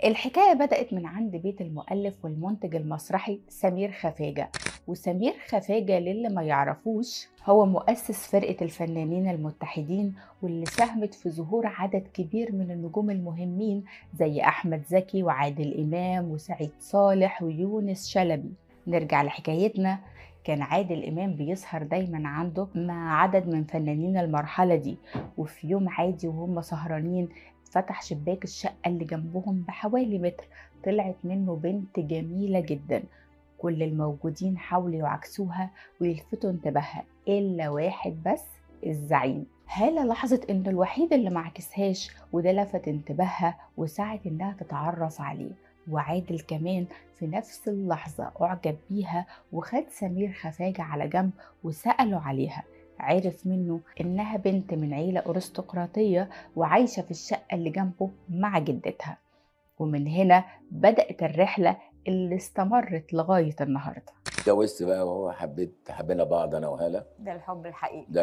الحكاية بدأت من عند بيت المؤلف والمنتج المسرحي سمير خفاجة. وسمير خفاجة للي ما يعرفوش هو مؤسس فرقة الفنانين المتحدين، واللي ساهمت في ظهور عدد كبير من النجوم المهمين زي أحمد زكي وعادل إمام وسعيد صالح ويونس شلبي. نرجع لحكايتنا. كان عادل إمام بيسهر دايما عنده مع عدد من فنانين المرحلة دي، وفي يوم عادي وهم سهرانين فتح شباك الشقة اللي جنبهم بحوالي متر. طلعت منه بنت جميلة جدا. كل الموجودين حاولوا يعكسوها ويلفتوا انتباهها إلا واحد بس، الزعيم. هالة لاحظت إنه الوحيد اللي معكسهاش، وده لفت انتباهها وسعت إنها تتعرف عليه. وعادل كمان في نفس اللحظة أعجب بيها، وخد سمير خفاجة على جنب وسأله عليها. عرف منه إنها بنت من عيلة أرستقراطية وعايشة في الشقة اللي جنبه مع جدتها. ومن هنا بدأت الرحلة اللي استمرت لغاية النهاردة. اتجوزت بقى وهو حبينا بعض انا وهالة. ده الحب الحقيقي. ده